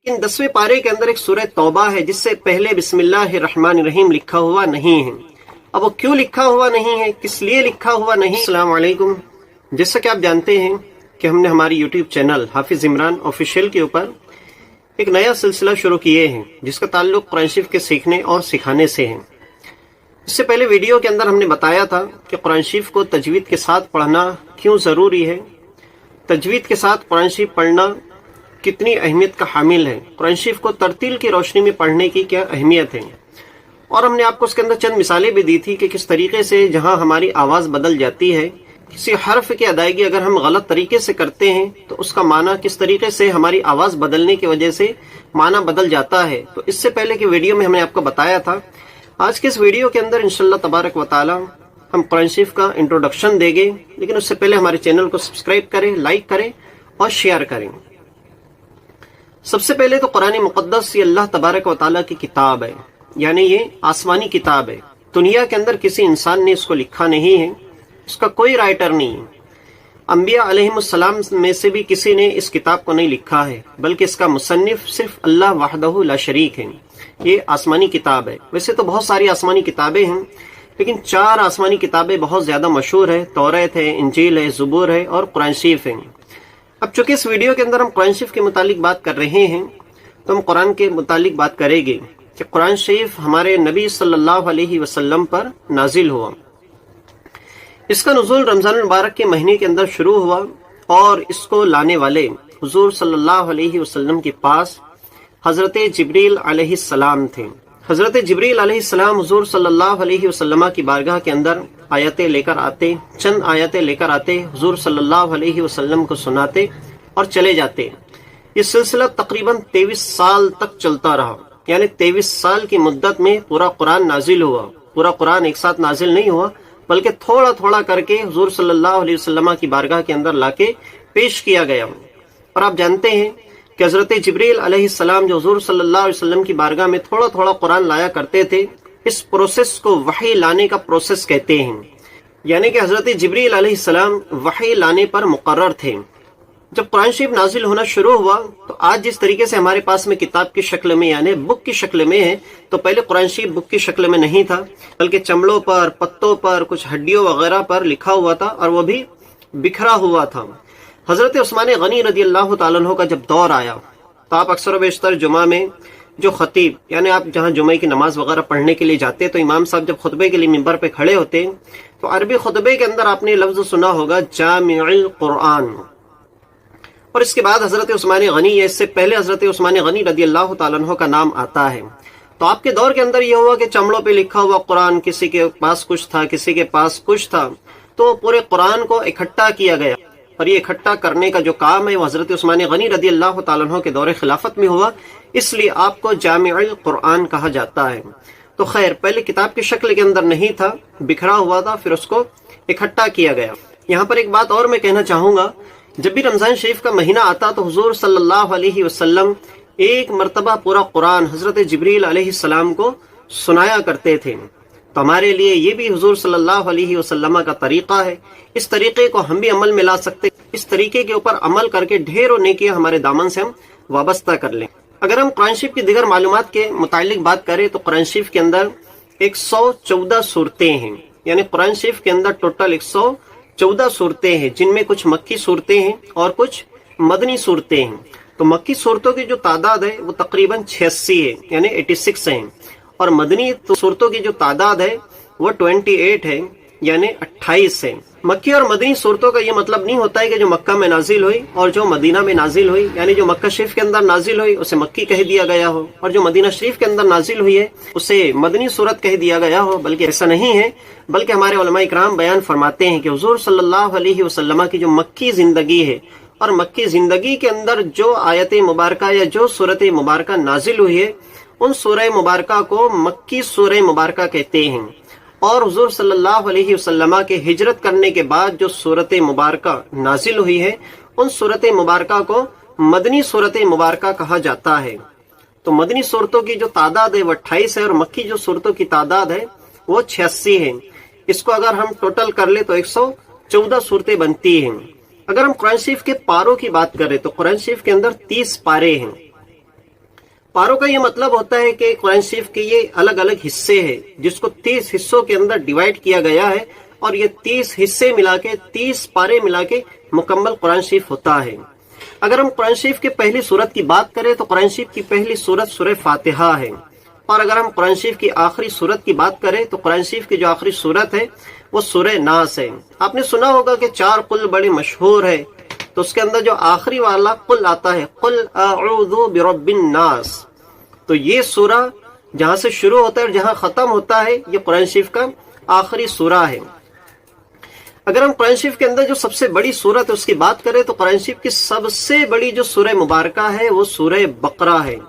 लेकिन 10वें पारे के अंदर एक सूरह तौबा है जिससे पहले बिस्मिल्लाहिर्रहमानिर्रहीम लिखा हुआ नहीं है। अब वो क्यों लिखा हुआ नहीं है, किस लिए लिखा हुआ नहीं। अस्सलाम वालेकुम। जैसा कि आप जानते हैं कि हमने हमारी यूट्यूब चैनल हाफिज इमरान ऑफिशियल के ऊपर एक नया सिलसिला शुरू किए हैं जिसका ताल्लुक कुरान शरीफ के सीखने और सिखाने से है। इससे पहले वीडियो के अंदर हमने बताया था कि कुरान शरीफ को तजवीद के साथ पढ़ना क्यों ज़रूरी है, तजवीद के साथ कुरान शरीफ पढ़ना कितनी अहमियत का हामिल है, कुरान शरीफ को तरतील की रोशनी में पढ़ने की क्या अहमियत है। और हमने आपको उसके अंदर चंद मिसालें भी दी थी कि किस तरीके से जहां हमारी आवाज़ बदल जाती है, किसी हर्फ की अदायगी अगर हम गलत तरीके से करते हैं तो उसका माना किस तरीके से हमारी आवाज़ बदलने की वजह से माना बदल जाता है। तो इससे पहले की वीडियो में हमने आपको बताया था। आज के इस वीडियो के अंदर इंशाअल्लाह तबारक व तआला हम कुरान शरीफ का इंट्रोडक्शन देंगे, लेकिन उससे पहले हमारे चैनल को सब्सक्राइब करें, लाइक करें और शेयर करें। सबसे पहले तो कुरान मुक़द्दस ये अल्लाह तबारक व तआला की किताब है, यानी ये आसमानी किताब है। दुनिया के अंदर किसी इंसान ने इसको लिखा नहीं है, इसका कोई राइटर नहीं है। अंबिया अलैहिमुस्सलाम में से भी किसी ने इस किताब को नहीं लिखा है, बल्कि इसका मुसन्निफ सिर्फ अल्लाह वहदहू ला शरीक है। ये आसमानी किताब है। वैसे तो बहुत सारी आसमानी किताबें हैं, लेकिन 4 आसमानी किताबें बहुत ज्यादा मशहूर है। तौरात है, इंजील है, ज़बूर है और कुरान शरीफ है। अब चूंकि इस वीडियो के अंदर हम कुरान शरीफ के मुतालिक बात कर रहे हैं, तो हम कुरान के मुतालिक बात करेंगे कि कुरान शरीफ हमारे नबी सल्लल्लाहु अलैहि वसल्लम पर नाजिल हुआ। इसका नुज़ूल रमज़ान मुबारक के महीने के अंदर शुरू हुआ और इसको लाने वाले हुज़ूर सल्लल्लाहु अलैहि वसल्लम के पास हज़रत जिब्रील अलैहिस्सलाम थे। हज़रत जिब्रील अलैहिस्सलाम हुज़ूर सल्लल्लाहु अलैहि वसल्लम की बारगाह के अंदर आयतें लेकर आते, चंद आयतें लेकर आते, हुज़ूर सल्लल्लाहु अलैहि वसल्लम को सुनाते और चले जाते। ये सिलसिला तकरीबन 23 साल तक चलता रहा, यानी 23 साल की मुद्दत में पूरा कुरान नाजिल हुआ। पूरा कुरान एक साथ नाजिल नहीं हुआ, बल्कि थोड़ा थोड़ा करके हुज़ूर सल्लल्लाहु अलैहि वसल्लम की बारगाह के अंदर लाके पेश किया गया। और आप जानते हैं कि हज़रत जिब्रील अलैहिस्सलाम जो हुज़ूर सल्लल्लाहु अलैहि वसल्लम की बारगाह में थोड़ा थोड़ा कुरान लाया करते थे, इस प्रोसेस को वही लाने का प्रोसेस कहते हैं। यानी कि हज़रत जिब्रील अलैहिस्सलाम वही लाने पर मुकर्रर थे। जब कुरान शरीफ नाजिल होना शुरू हुआ तो आज जिस तरीके से हमारे पास में किताब की शक्ल में यानी बुक की शक्ल में है, तो पहले कुरान शरीफ बुक की शक्ल में नहीं था, बल्कि चमड़ों पर, पत्तों पर, कुछ हड्डियों वगैरह पर लिखा हुआ था और वो भी बिखरा हुआ था। हजरत उस्मान गनी रदी अल्लाह तआला अन्हु का जब दौर आया तो आप अक्सर बेशतर जुमा में जो खतीब यानी आप जहाँ जुमे की नमाज वगैरह पढ़ने के लिए जाते तो इमाम साहब जब खुतबे के लिए मिंबर पे खड़े होते तो अरबी खुतबे के अंदर आपने लफ्ज सुना होगा जामिउल कुरान। और इसके बाद हजरत उस्मान गनी या इससे पहले हजरत उस्मान गनी रदी अल्लाह तआला अन्हु का नाम आता है। तो आपके दौर के अंदर यह हुआ कि चमड़ों पे लिखा हुआ कुरान, किसी के पास कुछ था, किसी के पास कुछ था, तो पूरे कुरान को इकट्ठा किया गया। और ये इकट्ठा करने का जो काम है वो हजरत उस्मान गनी रदी अल्लाह तआला अन्हु के दौरे खिलाफत में हुआ, इसलिए आपको जामिउल कुरान कहा जाता है। तो खैर पहले किताब की शक्ल के अंदर नहीं था, बिखरा हुआ था, फिर उसको इकट्ठा किया गया। यहाँ पर एक बात और मैं कहना चाहूंगा, जब भी रमजान शरीफ का महीना आता तो हुजूर सल्लल्लाहु अलैहि वसल्लम एक मर्तबा पूरा कुरान हजरत जिब्रील अलैहिस्सलाम को सुनाया करते थे। तो हमारे लिए ये भी हुजूर सल्लल्लाहु अलैहि वसल्लम का तरीका है। इस तरीके को हम भी अमल में ला सकते, इस तरीके के ऊपर अमल करके ढेरों नेकियां हमारे दामन से हम वाबस्ता कर लें। अगर हम कुरान शरीफ की दीगर मालूमात के मुतालिक बात करें तो कुरान शरीफ के अंदर 114 सूरतें हैं, यानी कुरान शरीफ के अंदर टोटल 114 सूरतें हैं, जिनमें कुछ मक्की सूरतें हैं और कुछ मदनी सूरतें हैं। तो मक्की सूरतों की जो तादाद है वो तकरीबन 86 है, यानी 86 है, और मदनी सूरतों की जो तादाद है वो 28 है, यानी 28 है। मक्की और मदनी सूरतों का ये मतलब नहीं होता है कि जो मक्का में नाजिल हुई और जो मदीना में नाजिल हुई, यानी जो मक्का शरीफ के अंदर नाजिल हुई उसे मक्की कह दिया गया हो, और जो मदीना शरीफ के अंदर नाजिल हुई है उसे मदनी सूरत कह दिया गया हो। बल्कि ऐसा नहीं है, बल्कि हमारे उलमा इकराम बयान फरमाते हैं कि हुजूर सल्लल्लाहु अलैहि वसल्लम की जो मक्की जिंदगी है और मक्की जिंदगी के अंदर जो आयत मुबारका या जो सूरत मुबारका नाजिल हुई है, उन सूरह मुबारका को मक्की सूरह मुबारका कहते हैं। और हुजूर सल्लल्लाहु अलैहि वसल्लम के हिजरत करने के बाद जो सूरत मुबारका नाजिल हुई है, उन सूरत मुबारका को मदनी सूरत मुबारका कहा जाता है। तो मदनी सूरतों की जो तादाद है वो 28 है और मक्की जो सूरतों की तादाद है वो 86 है। इसको अगर हम टोटल कर ले तो 114 सूरतें बनती हैं। अगर हम कुरान शरीफ के पारों की बात करें तो कुरान शरीफ के अंदर 30 पारे हैं। पारों का ये मतलब होता है कि कुरान शरीफ के ये अलग अलग हिस्से हैं जिसको 30 हिस्सों के अंदर डिवाइड किया गया है और ये 30 हिस्से मिला के 30 पारे मिला के मुकम्मल कुरान शरीफ होता है। अगर हम कुरान शरीफ की पहली सूरत की बात करें तो कुरान शरीफ की पहली सूरत सूरह फातिहा है, और अगर हम कुरान शरीफ की आखिरी सूरत की बात करें तो कुरान शरीफ की जो आखिरी सूरत है वो सूरह नास है। आपने सुना होगा कि 4 कुल बड़े मशहूर है, तो उसके अंदर जो आखिरी वाला कुल आता है, कुल अऊज़ु बिरब्बिन नास, तो ये सूरा जहां से शुरू होता है और जहां खत्म होता है ये कुरान शरीफ का आखिरी सूरा है। अगर हम कुरान शरीफ के अंदर जो सबसे बड़ी सूरत है उसकी बात करें तो कुरान शरीफ की सबसे बड़ी जो सूरह मुबारका है वो सूरह बकरा है।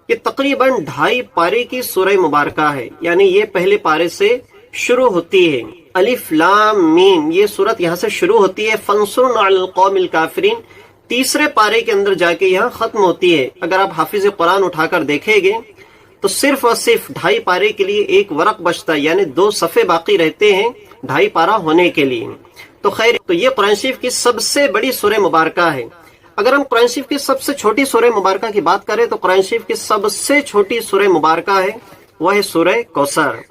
ये तकरीबन 2.5 पारे की सूरह मुबारका है, यानी ये पहले पारे से शुरू होती है। अलिफ लाम मीम ये सूरत यहाँ से शुरू होती है, फंसुरना अलल कौमिल काफिरीन तीसरे पारे के अंदर जाके यहाँ खत्म होती है। अगर आप हाफिज कुरान उठाकर देखेंगे तो सिर्फ और सिर्फ 2.5 पारे के लिए एक वरक बचता है, यानी 2 सफ़े बाकी रहते हैं 2.5 पारा होने के लिए। तो खैर, तो ये कुरान शरीफ की सबसे बड़ी सूरह मुबारका है। अगर हम कुरान शरीफ की सबसे छोटी सूरह मुबारका की बात करें तो कुरान शरीफ की सबसे छोटी सूरह मुबारका है वह है सूरह कौसर।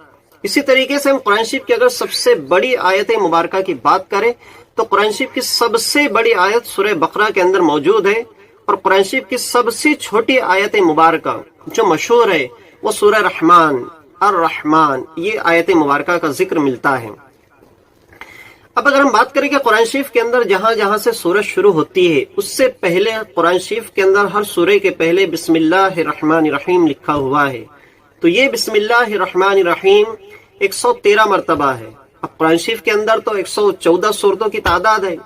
इसी तरीके से हम कुरान शरीफ की अगर सबसे बड़ी आयत मुबारका की बात करें तो कुरान शरीफ की सबसे बड़ी आयत सूरह बकरा के अंदर मौजूद है, और कुरान शरीफ की सबसे छोटी आयत मुबारका जो मशहूर है वो सूरह रहमान और रहमान ये आयत मुबारका का जिक्र मिलता है। अब अगर हम बात करें कि कुरान शरीफ के अंदर जहां जहां से सूरत शुरू होती है उससे पहले कुरान शरीफ के अंदर हर सूरह के पहले बिस्मिल्लाहिर्रहमानिर्रहीम लिखा हुआ है, तो ये बिस्मिल्लाहिर्रहमानिर्रहीम 113 मरतबा है। अब कुरान शरीफ के अंदर तो 114 सूरतों की तादाद है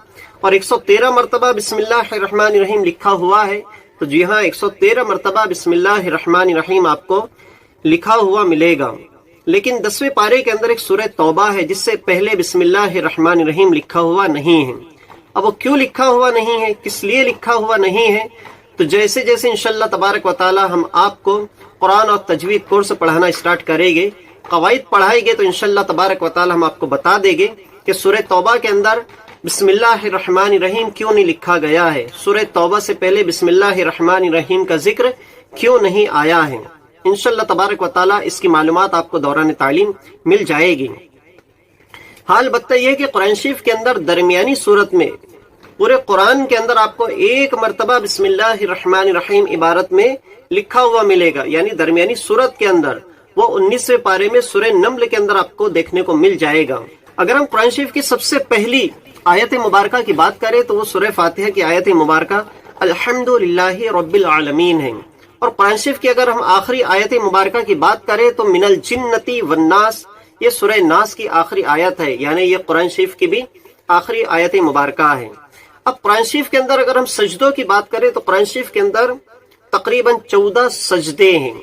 और 113 मरतबा बिस्मिल्लाहिर्रहमानिर्रहीम लिखा हुआ है, तो जी हाँ 113 मरतबा बिस्मिल्लाहिर्रहमानिर्रहीम आपको लिखा हुआ मिलेगा। लेकिन 10वें पारे के अंदर एक सूरह तौबा है जिससे पहले बिस्मिल्लाहिर्रहमानिर्रहीम लिखा हुआ नहीं है। अब वो क्यों लिखा हुआ नहीं है, किस लिए लिखा हुआ नहीं है, तो जैसे जैसे इंशाअल्लाह तबारक व तआला हम आपको कुरान और तजवीद कोर्स पढ़ाना स्टार्ट करेंगे, कवायद पढ़ाएंगे, तो इंशाअल्लाह तबारक व तआला हम आपको बता देंगे कि सूरह तौबा के अंदर बिस्मिल्लाहिर्रहमानिर्रहीम क्यों नहीं लिखा गया है, सूरह तौबा से पहले बिस्मिल्लाहिर्रहमानिर्रहीम का जिक्र क्यों नहीं आया है। इंशाअल्लाह तबारक व तआला इसकी मालूमात आपको दौरान तालीम मिल जाएगी। हाल बत्ता यह कि कुरान शरीफ के अंदर दरमियानी सूरत में पूरे कुरान के अंदर आपको एक मरतबा बिस्मिल्लाहिर्रहमानिर्रहीम इबारत में लिखा हुआ मिलेगा, यानी दरमियानी सूरत के अंदर वो 19वें पारे में सूरह नम्ल के अंदर आपको देखने को मिल जाएगा। अगर हम कुरान शरीफ की सबसे पहली आयत मुबारका की बात करें तो वो सूरह फातिहा की आयत मुबारका अल्हम्दुलिल्लाहि रब्बिल आलमीन है, और कुरान शरीफ की अगर हम आखिरी आयत मुबारका की बात करें तो मिनल जिन्नती वन्नास ये सूरह नास की आखिरी आयत है, यानी ये कुरान शरीफ की भी आखिरी आयत मुबारका है। अब कुरान शरीफ के अंदर अगर हम सजदों की बात करें तो कुरान शरीफ के अंदर तकरीबन 14 सजदे हैं,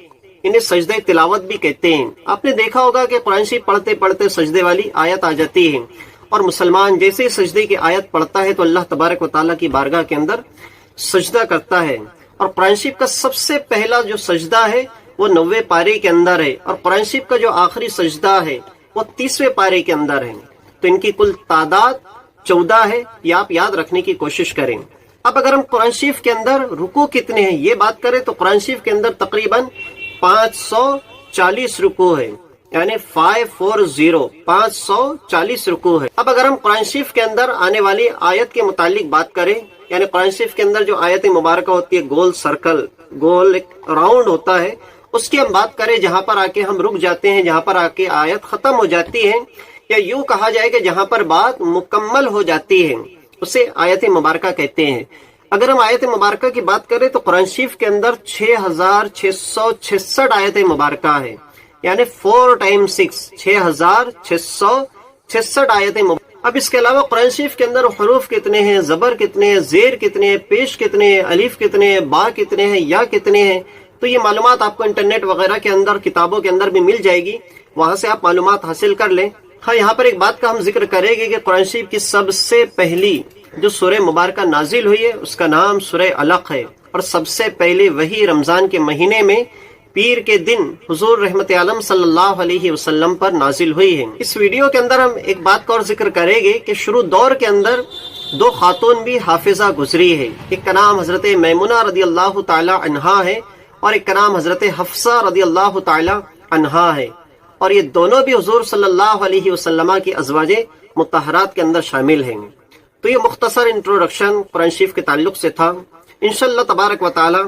इन्हें सजदे तिलावत भी कहते हैं। आपने देखा होगा कि कुरान शरीफ पढ़ते पढ़ते सजदे वाली आयत आ जाती है, और मुसलमान जैसे ही सजदे की आयत पढ़ता है तो अल्लाह तबारक व तआला की बारगाह के अंदर सजदा करता है। और कुरान शरीफ का सबसे पहला जो सजदा है वो 9वें पारे के अंदर है, और कुरान शरीफ का जो आखिरी सजदा है वो 30वें पारे के अंदर है। तो इनकी कुल तादाद 14 है, ये आप याद रखने की कोशिश करें। अब अगर हम कुरान शरीफ के अंदर रुकू कितने हैं ये बात करें तो कुरान शरीफ के अंदर तकरीबन 540 रुकू है, यानी 540 रुकू है। अब अगर हम कुरान शरीफ के अंदर आने वाली आयत के मुतालिक बात करें, यानी कुरान शरीफ के अंदर जो आयत मुबारक होती है गोल सर्कल, गोल एक राउंड होता है, उसकी हम बात करें जहां पर आके हम रुक जाते हैं, जहां पर आके आयत खत्म हो जाती है, या यूं कहा जाए कि जहां पर बात मुकम्मल हो जाती है उसे आयत मुबारका कहते हैं। अगर हम आयत मुबारका की बात करें तो कुरान शरीफ के अंदर 6666 आयत मुबारका है, यानी 4 × 6 6666 आयत। अब इसके अलावा कुरान शरीफ के अंदर हरूफ कितने हैं, जबर कितने हैं, जेर कितने हैं, पेश कितने हैं, अलिफ कितने हैं, बा कितने हैं, या कितने हैं, तो ये मालूमात आपको इंटरनेट वगैरह के अंदर किताबों के अंदर भी मिल जाएगी, वहां से आप मालूमात हासिल कर लें। हाँ, यहाँ पर एक बात का हम जिक्र करेंगे कि कुरान शरीफ की सबसे पहली जो सूरह मुबारका नाजिल हुई है उसका नाम सूरह अलक है, और सबसे पहले वही रमजान के महीने में पीर के दिन हुजूर रहमत आलम सल्लल्लाहु अलैहि वसल्लम पर नाजिल हुई है। इस वीडियो के अंदर हम एक बात का और जिक्र करेंगे कि शुरू दौर के अंदर 2 खातून भी हाफिजा गुजरी है। एक का नाम हजरत मैमुना रदियल्लाहु ताला अन्हा है اور ایک کا نام حضرت حفصہ رضی اللہ تعالی عنہا ہے، اور یہ دونوں بھی حضور صلی اللہ علیہ وسلم کی ازواج مطہرات کے اندر شامل ہیں۔ تو یہ مختصر انٹروڈکشن قرآن شریف کے تعلق سے تھا۔ انشاءاللہ تبارک و تعالی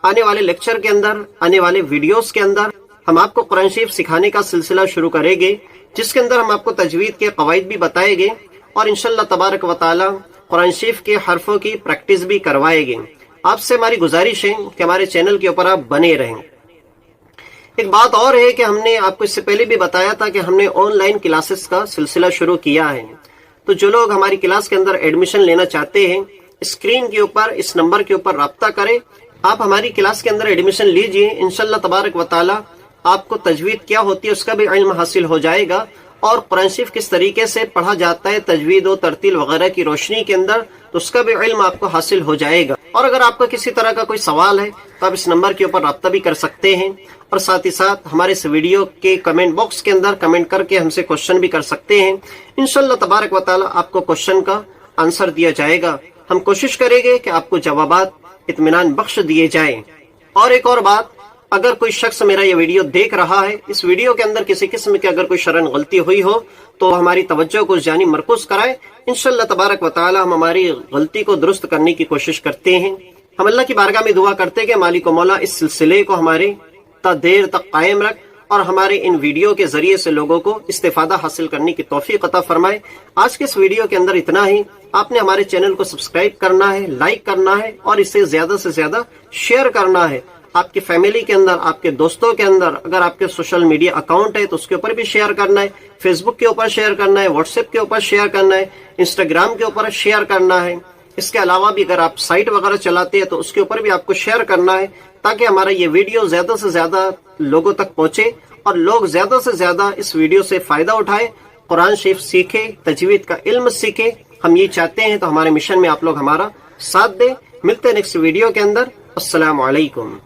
آنے والے لیکچر کے اندر، آنے والے ویڈیوز کے اندر ہم آپ کو قرآن شریف سکھانے کا سلسلہ شروع کریں گے، جس کے اندر ہم آپ کو تجوید کے قواعد بھی بتائیں گے، اور انشاءاللہ تبارک و تعالی قرآن شریف کے حرفوں کی پریکٹس بھی کروائیں گے۔ آپ سے ہماری گزارش ہے کہ ہمارے چینل کے اوپر آپ بنے رہیں۔ ایک بات اور ہے کہ ہم نے آپ کو اس سے پہلے بھی بتایا تھا کہ ہم نے آن لائن کلاسز کا سلسلہ شروع کیا ہے، تو جو لوگ ہماری کلاس کے اندر ایڈمیشن لینا چاہتے ہیں، اسکرین کے اوپر اس نمبر کے اوپر رابطہ کریں، آپ ہماری کلاس کے اندر ایڈمیشن لیجئے۔ انشاءاللہ تبارک و تعالی آپ کو تجوید کیا ہوتی ہے اس کا بھی علم حاصل ہو جائے گا، اور قرآن شریف کس طریقے سے پڑھا جاتا ہے تجوید و ترتیل وغیرہ کی روشنی کے اندر، تو اس کا بھی علم آپ کو حاصل ہو جائے گا۔ اور اگر آپ کا کسی طرح کا کوئی سوال ہے تو آپ اس نمبر کے اوپر رابطہ بھی کر سکتے ہیں، اور ساتھ ہی ساتھ ہمارے اس ویڈیو کے کمنٹ باکس کے اندر کمنٹ کر کے ہم سے کوشچن بھی کر سکتے ہیں۔ انشاءاللہ تبارک و تعالی آپ کو کوشچن کا آنسر دیا جائے گا۔ ہم کوشش کریں گے کہ آپ کو جوابات اطمینان بخش دیے جائیں۔ اور ایک اور بات، اگر کوئی شخص میرا یہ ویڈیو دیکھ رہا ہے، اس ویڈیو کے اندر کسی قسم کی اگر کوئی شرعن غلطی ہوئی ہو تو ہماری توجہ کو اس جانب مرکوز کرائے۔ انشاءاللہ تبارک و تعالی ہم ہماری غلطی کو درست کرنے کی کوشش کرتے ہیں۔ ہم اللہ کی بارگاہ میں دعا کرتے ہیں کہ مالک و مولا اس سلسلے کو ہمارے تا دیر تک قائم رکھ، اور ہمارے ان ویڈیو کے ذریعے سے لوگوں کو استفادہ حاصل کرنے کی توفیق عطا فرمائے۔ آج کے اس ویڈیو کے اندر اتنا ہی۔ آپ نے ہمارے چینل کو سبسکرائب کرنا ہے، لائک کرنا ہے، اور اسے زیادہ سے زیادہ شیئر کرنا ہے۔ آپ کی فیملی کے اندر، آپ کے دوستوں کے اندر، اگر آپ کے سوشل میڈیا اکاؤنٹ ہے تو اس کے اوپر بھی شیئر کرنا ہے، فیس بک کے اوپر شیئر کرنا ہے، واٹس ایپ کے اوپر شیئر کرنا ہے، انسٹاگرام کے اوپر شیئر کرنا ہے۔ اس کے علاوہ بھی اگر آپ سائٹ وغیرہ چلاتے ہیں تو اس کے اوپر بھی آپ کو شیئر کرنا ہے، تاکہ ہمارا یہ ویڈیو زیادہ سے زیادہ لوگوں تک پہنچے اور لوگ زیادہ سے زیادہ اس ویڈیو سے فائدہ اٹھائے، قرآن شریف سیکھے، تجوید کا علم سیکھے۔ ہم یہ چاہتے ہیں، تو ہمارے مشن میں آپ لوگ ہمارا ساتھ دیں۔ ملتے ہیں نیکسٹ ویڈیو کے اندر۔ السلام علیکم۔